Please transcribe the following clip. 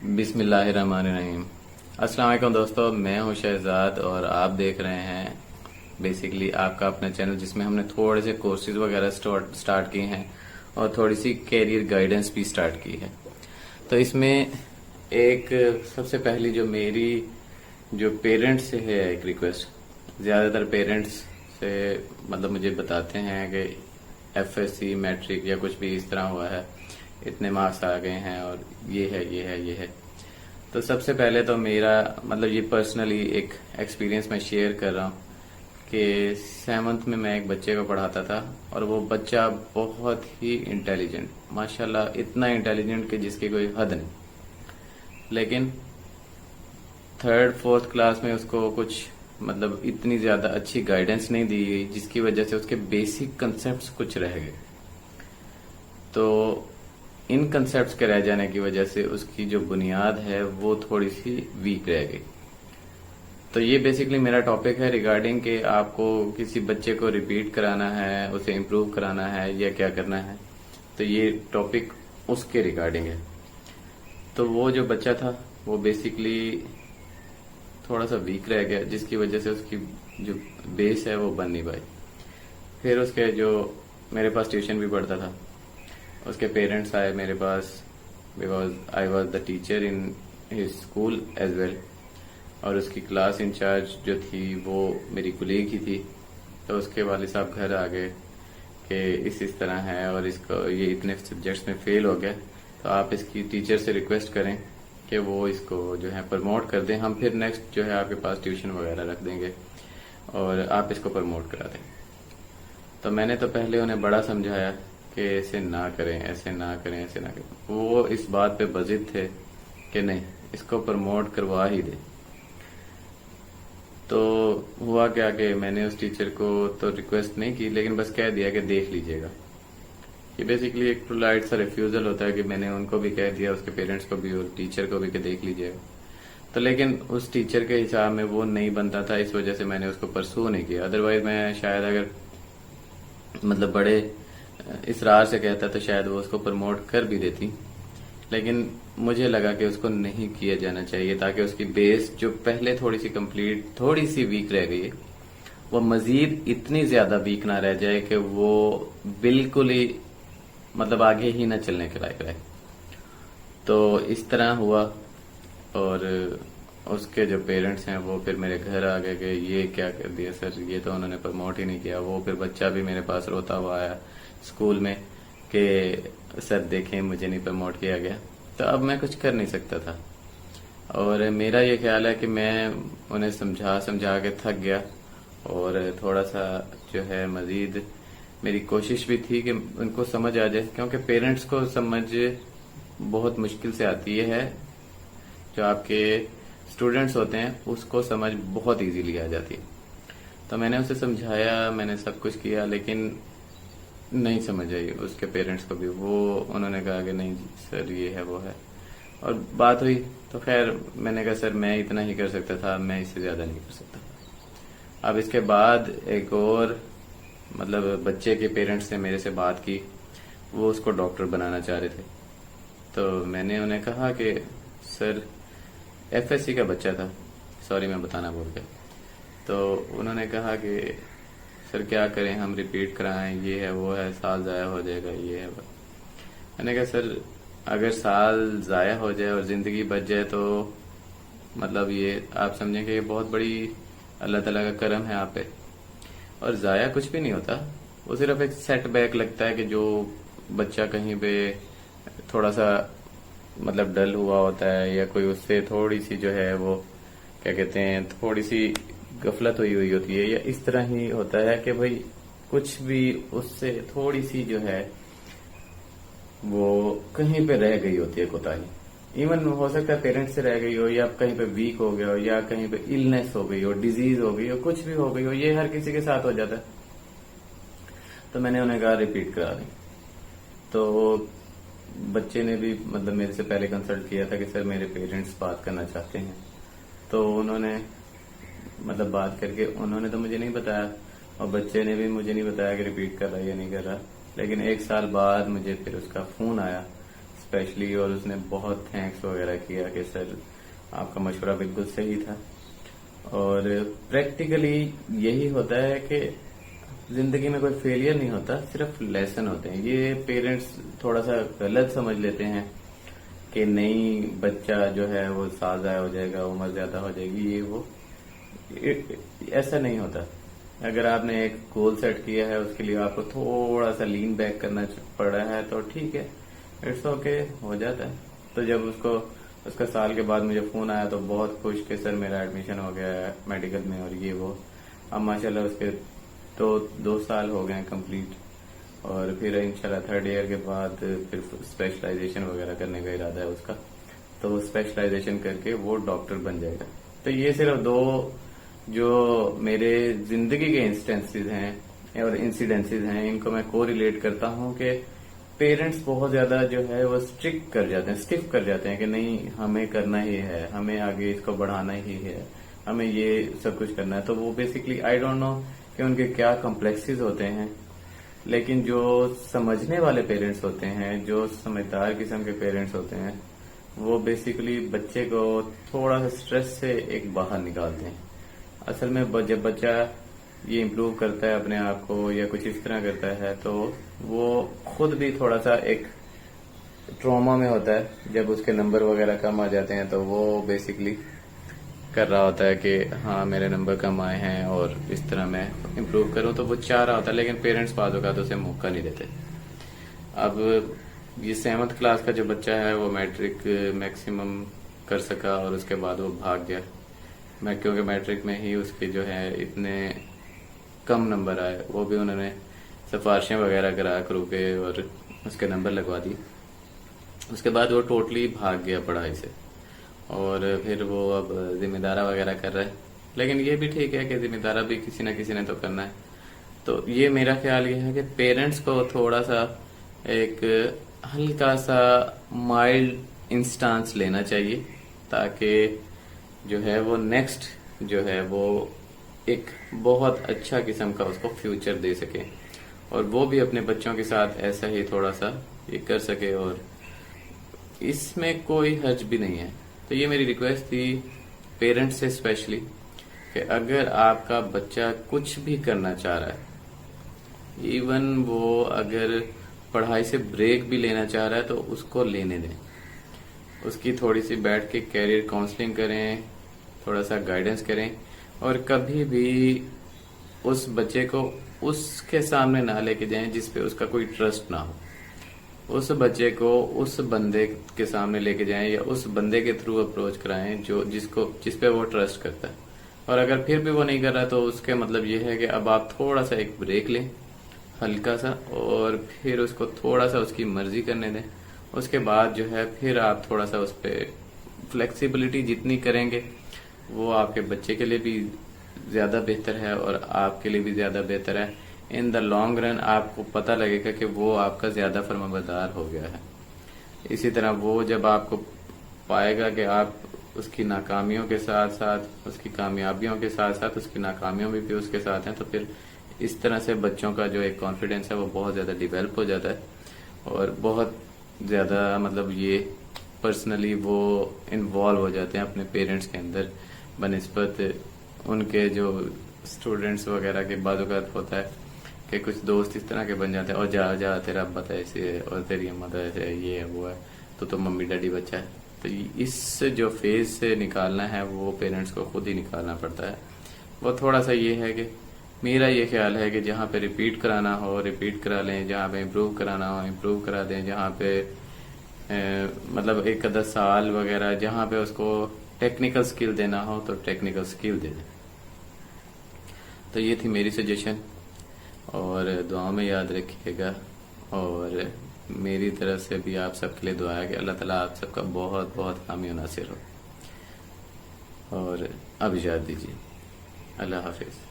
بسم اللہ الرحمن الرحیم۔ السلام علیکم دوستو، میں ہوں شہزاد اور آپ دیکھ رہے ہیں بیسیکلی آپ کا اپنا چینل جس میں ہم نے تھوڑے سے کورسز وغیرہ سٹارٹ کیے ہیں اور تھوڑی سی کیریئر گائیڈنس بھی سٹارٹ کی ہے۔ تو اس میں ایک سب سے پہلی جو میری پیرنٹس سے ہے ایک ریکویسٹ، زیادہ تر پیرنٹس سے مطلب مجھے بتاتے ہیں کہ ایف ایس سی میٹرک یا کچھ بھی اس طرح ہوا ہے، اتنے مارکس آ گئے ہیں اور یہ ہے۔ تو سب سے پہلے تو میرا مطلب یہ پرسنلی ایک ایکسپیرینس میں شیئر کر رہا ہوں کہ 7th میں ایک بچے کو پڑھاتا تھا اور وہ بچہ بہت ہی انٹیلیجنٹ، ماشاءاللہ اتنا انٹیلیجنٹ کہ جس کی کوئی حد نہیں، لیکن 3rd 4th کلاس میں اس کو کچھ مطلب اتنی زیادہ اچھی گائیڈنس نہیں دی گئی جس کی وجہ سے اس کے بیسک کنسیپٹس کچھ رہ گئے۔ تو ان کنسیپٹس کے رہ جانے کی وجہ سے اس کی جو بنیاد ہے وہ تھوڑی سی ویک رہ گئی۔ تو یہ بیسیکلی میرا ٹاپک ہے ریگارڈنگ کہ آپ کو کسی بچے کو ریپیٹ کرانا ہے، اسے امپروو کرانا ہے یا کیا کرنا ہے۔ تو یہ ٹاپک اس کے ریگارڈنگ ہے۔ تو وہ جو بچہ تھا وہ بیسیکلی تھوڑا سا ویک رہ گیا جس کی وجہ سے اس کی جو بیس ہے وہ بن نہیں پائی۔ پھر اس کے جو میرے پاس ٹیوشن بھی پڑھتا تھا، اس کے پیرنٹس آئے میرے پاس because I was the teacher in his school as well, اور اس کی کلاس انچارج جو تھی وہ میری کولیگ ہی تھی۔ تو اس کے والد صاحب گھر آ گئے کہ اس طرح ہے اور اس کو یہ اتنے سبجیکٹس میں فیل ہو گیا، تو آپ اس کی ٹیچر سے ریکویسٹ کریں کہ وہ اس کو جو ہے پروموٹ کر دیں، ہم پھر نیکسٹ جو ہے آپ کے پاس ٹیوشن وغیرہ رکھ دیں گے اور آپ اس کو پروموٹ کرا دیں۔ تو میں نے تو پہلے انہیں بڑا سمجھایا کہ ایسے نہ کریں، ایسے نہ کریں، ایسے نہ کریں۔ وہ اس بات پہ بضد تھے کہ نہیں، اس کو پروموٹ کروا ہی دیں۔ تو ہوا کیا کہ میں نے اس ٹیچر کو تو ریکویسٹ نہیں کی، لیکن بس کہہ دیا کہ دیکھ لیجئے گا۔ یہ بیسیکلی ایک پولائٹ سا ریفیوزل ہوتا ہے کہ میں نے ان کو بھی کہہ دیا، اس کے پیرنٹس کو بھی اور ٹیچر کو بھی کہ دیکھ لیجئے گا۔ تو لیکن اس ٹیچر کے حساب میں وہ نہیں بنتا تھا، اس وجہ سے میں نے اس کو پرسو نہیں کیا۔ ادروائز میں شاید اگر مطلب بڑے اصرار سے کہتا تو شاید وہ اس کو پروموٹ کر بھی دیتی، لیکن مجھے لگا کہ اس کو نہیں کیا جانا چاہیے تاکہ اس کی بیس جو پہلے تھوڑی سی ویک رہ گئی ہے وہ مزید اتنی زیادہ ویک نہ رہ جائے کہ وہ بالکل ہی مطلب آگے ہی نہ چلنے کے لائق رہے۔ تو اس طرح ہوا اور اس کے جو پیرنٹس ہیں وہ پھر میرے گھر آ گئے کہ یہ کیا کر دیا سر، یہ تو انہوں نے پروموٹ ہی نہیں کیا۔ وہ پھر بچہ بھی میرے پاس روتا ہوا آیا اسکول میں کہ سر دیکھیں مجھے نہیں پروموٹ کیا گیا۔ تو اب میں کچھ کر نہیں سکتا تھا، اور میرا یہ خیال ہے کہ میں انہیں سمجھا کے تھک گیا، اور تھوڑا سا جو ہے مزید میری کوشش بھی تھی کہ ان کو سمجھ آ جائے، کیونکہ پیرنٹس کو سمجھ بہت مشکل سے آتی ہے، جو آپ کے اسٹوڈنٹس ہوتے ہیں اس کو سمجھ بہت ایزیلی آ جاتی ہے۔ تو میں نے اسے سمجھایا، میں نے سب کچھ کیا، لیکن نہیں سمجھ آئی اس کے پیرنٹس کو بھی۔ انہوں نے کہا کہ نہیں جی سر یہ ہے وہ ہے، اور بات ہوئی تو خیر میں نے کہا سر میں اتنا ہی کر سکتا تھا، میں اس سے زیادہ نہیں کر سکتا۔ اب اس کے بعد ایک اور مطلب بچے کے پیرنٹس نے میرے سے بات کی، وہ اس کو ڈاکٹر بنانا چاہ رہے تھے۔ تو میں نے انہیں کہا کہ سر ایف ایس سی کا بچہ تھا، سوری میں بتانا بھول گیا۔ تو انہوں نے کہا کہ سر کیا کریں، ہم ریپیٹ کرائیں، یہ ہے وہ ہے، سال ضائع ہو جائے گا، یہ ہے وہ۔ میں نے کہا سر اگر سال ضائع ہو جائے اور زندگی بچ جائے تو مطلب یہ آپ سمجھیں کہ یہ بہت بڑی اللہ تعالیٰ کا کرم ہے آپ پہ، اور ضائع کچھ بھی نہیں ہوتا، وہ صرف ایک سیٹ بیک لگتا ہے کہ جو بچہ کہیں پہ تھوڑا سا مطلب ڈل ہوا ہوتا ہے یا کوئی اس سے تھوڑی سی جو ہے وہ کیا کہتے ہیں تھوڑی سی غفلت ہوئی ہوتی ہے، یا اس طرح ہی ہوتا ہے کہ بھئی کچھ بھی اس سے تھوڑی سی جو ہے وہ کہیں پہ رہ گئی ہوتی ہے کوتاہی، ایون ہو سکتا ہے پیرنٹس سے رہ گئی ہو، یا کہیں پہ ویک ہو گیا ہو، یا کہیں پہ النس ہو گئی ہو، ڈیزیز ہو گئی ہو، کچھ بھی ہو گئی ہو، یہ ہر کسی کے ساتھ ہو جاتا ہے۔ تو میں نے انہیں کہا ریپیٹ کرا دیں۔ تو بچے نے بھی مطلب میرے سے پہلے کنسلٹ کیا تھا کہ سر میرے پیرنٹس بات کرنا چاہتے ہیں، تو انہوں نے مطلب بات کر کے انہوں نے تو مجھے نہیں بتایا، اور بچے نے بھی مجھے نہیں بتایا کہ ریپیٹ کر رہا ہے یا نہیں کر رہا، لیکن 1 سال بعد مجھے پھر اس کا فون آیا اسپیشلی، اور اس نے بہت تھینکس وغیرہ کیا کہ سر آپ کا مشورہ بالکل صحیح تھا. اور پریکٹیکلی یہی ہوتا ہے کہ زندگی میں کوئی فیلئر نہیں ہوتا، صرف لیسن ہوتے ہیں. یہ پیرنٹس تھوڑا سا غلط سمجھ لیتے ہیں کہ نہیں بچہ جو ہے وہ سال ضائع ہو جائے گا، عمر زیادہ ہو جائے گی، یہ وہ. ایسا نہیں ہوتا. اگر آپ نے ایک گول سیٹ کیا ہے، اس کے لیے آپ کو تھوڑا سا لین بیک کرنا پڑ رہا ہے تو ٹھیک ہے، اٹس اوکے، ہو جاتا ہے. تو جب اس کا سال کے بعد مجھے فون آیا تو بہت خوش کہ سر میرا ایڈمیشن ہو گیا ہے میڈیکل میں، اور یہ وہ. اب ماشاءاللہ اس کے 2 سال ہو گئے ہیں کمپلیٹ، اور پھر انشاءاللہ 3rd ایئر کے بعد پھر اسپیشلائزیشن وغیرہ کرنے کا ارادہ ہے اس کا. تو وہ اسپیشلائزیشن کر کے وہ ڈاکٹر بن جائے گا. تو یہ صرف 2 جو میرے زندگی کے انسٹنسز ہیں اور انسیڈنسز ہیں، ان کو میں کو ریلیٹ کرتا ہوں کہ پیرنٹس بہت زیادہ جو ہے وہ اسٹرکٹ کر جاتے ہیں، اسٹف کر جاتے ہیں کہ نہیں ہمیں کرنا ہی ہے، ہمیں آگے اس کو بڑھانا ہی ہے، ہمیں یہ سب کچھ کرنا ہے. تو وہ بیسکلی آئی ڈونٹ نو کہ ان کے کیا کمپلیکسز ہوتے ہیں، لیکن جو سمجھنے والے پیرنٹس ہوتے ہیں، جو سمجھدار قسم کے پیرنٹس ہوتے ہیں، وہ بیسکلی بچے کو تھوڑا سا اسٹریس سے ایک باہر نکالتے ہیں. اصل میں جب بچہ یہ امپروو کرتا ہے اپنے آپ کو یا کچھ اس طرح کرتا ہے تو وہ خود بھی تھوڑا سا ایک ٹراما میں ہوتا ہے. جب اس کے نمبر وغیرہ کم آ جاتے ہیں تو وہ بیسکلی کر رہا ہوتا ہے کہ ہاں میرے نمبر کم آئے ہیں اور اس طرح میں امپروو کروں، تو وہ چاہ رہا ہوتا ہے، لیکن پیرنٹس بعض اوقات اسے موقع نہیں دیتے. اب یہ 7th کلاس کا جو بچہ ہے وہ میٹرک میکسیمم کر سکا اور اس کے بعد وہ بھاگ گیا. کیونکہ میٹرک میں ہی اس کے جو ہے اتنے کم نمبر آئے، وہ بھی انہوں نے سفارشیں وغیرہ کرا کرو کے اور اس کے نمبر لگوا دی. اس کے بعد وہ ٹوٹلی بھاگ گیا پڑھائی سے، اور پھر وہ اب ذمہ دارہ وغیرہ کر رہا ہے. لیکن یہ بھی ٹھیک ہے کہ ذمہ دارہ بھی کسی نہ کسی نے تو کرنا ہے. تو یہ میرا خیال یہ ہے کہ پیرنٹس کو تھوڑا سا ایک ہلکا سا مائلڈ انسٹانس لینا چاہیے، تاکہ جو ہے وہ نیکسٹ جو ہے وہ ایک بہت اچھا قسم کا اس کو فیوچر دے سکے، اور وہ بھی اپنے بچوں کے ساتھ ایسا ہی تھوڑا سا یہ کر سکے، اور اس میں کوئی حرج بھی نہیں ہے. تو یہ میری ریکویسٹ تھی پیرنٹس سے اسپیشلی کہ اگر آپ کا بچہ کچھ بھی کرنا چاہ رہا ہے، ایون وہ اگر پڑھائی سے بریک بھی لینا چاہ رہا ہے تو اس کو لینے دیں. اس کی تھوڑی سی بیٹھ کے کیریئر کاؤنسلنگ کریں، تھوڑا سا گائیڈنس کریں، اور کبھی بھی اس بچے کو اس کے سامنے نہ لے کے جائیں جس پہ اس کا کوئی ٹرسٹ نہ ہو. اس بچے کو اس بندے کے سامنے لے کے جائیں یا اس بندے کے تھرو اپروچ کرائیں جس پہ وہ ٹرسٹ کرتا ہے. اور اگر پھر بھی وہ نہیں کر رہا تو اس کے مطلب یہ ہے کہ اب آپ تھوڑا سا ایک بریک لیں ہلکا سا، اور پھر اس کو تھوڑا سا اس کی مرضی کرنے دیں. اس کے بعد جو ہے پھر آپ تھوڑا سا اس پہ فلیکسیبلٹی جتنی کریں گے وہ آپ کے بچے کے لیے بھی زیادہ بہتر ہے اور آپ کے لیے بھی زیادہ بہتر ہے. ان دا لانگ رن آپ کو پتہ لگے گا کہ وہ آپ کا زیادہ فرمانبردار ہو گیا ہے. اسی طرح وہ جب آپ کو پائے گا کہ آپ اس کی ناکامیوں کے ساتھ ساتھ اس کی کامیابیوں کے ساتھ ساتھ اس کی ناکامیوں میں بھی اس کے ساتھ ہیں، تو پھر اس طرح سے بچوں کا جو ایک کانفیڈینس ہے وہ بہت زیادہ ڈیولپ ہو جاتا ہے، اور بہت زیادہ مطلب یہ پرسنلی وہ انوالو ہو جاتے ہیں اپنے پیرنٹس کے اندر بنسبت ان کے جو اسٹوڈینٹس وغیرہ کے بعض اوقات ہوتا ہے کہ کچھ دوست اس طرح کے بن جاتے ہیں، اور جا تیرا ابا تو ایسے ہے اور تیری اماں تو ایسے ہے، یہ ہے وہ ہے، تو ممی ڈیڈی بچہ ہے. تو اس جو فیز سے نکالنا ہے وہ پیرنٹس کو خود ہی نکالنا پڑتا ہے. وہ تھوڑا سا یہ ہے کہ میرا یہ خیال ہے کہ جہاں پہ ریپیٹ کرانا ہو ریپیٹ کرا لیں، جہاں پہ امپروو کرانا ہو امپروو کرا دیں، جہاں پہ مطلب 1 سال وغیرہ جہاں پہ اس کو ٹیکنیکل سکل دینا ہو تو ٹیکنیکل سکل دے دیں. تو یہ تھی میری سجیشن، اور دعاؤں میں یاد رکھیے گا، اور میری طرف سے بھی آپ سب کے لیے دعا ہے کہ اللہ تعالیٰ آپ سب کا بہت بہت حامی و ناصر ہو. اور اب اجازت دیجیے، اللہ حافظ.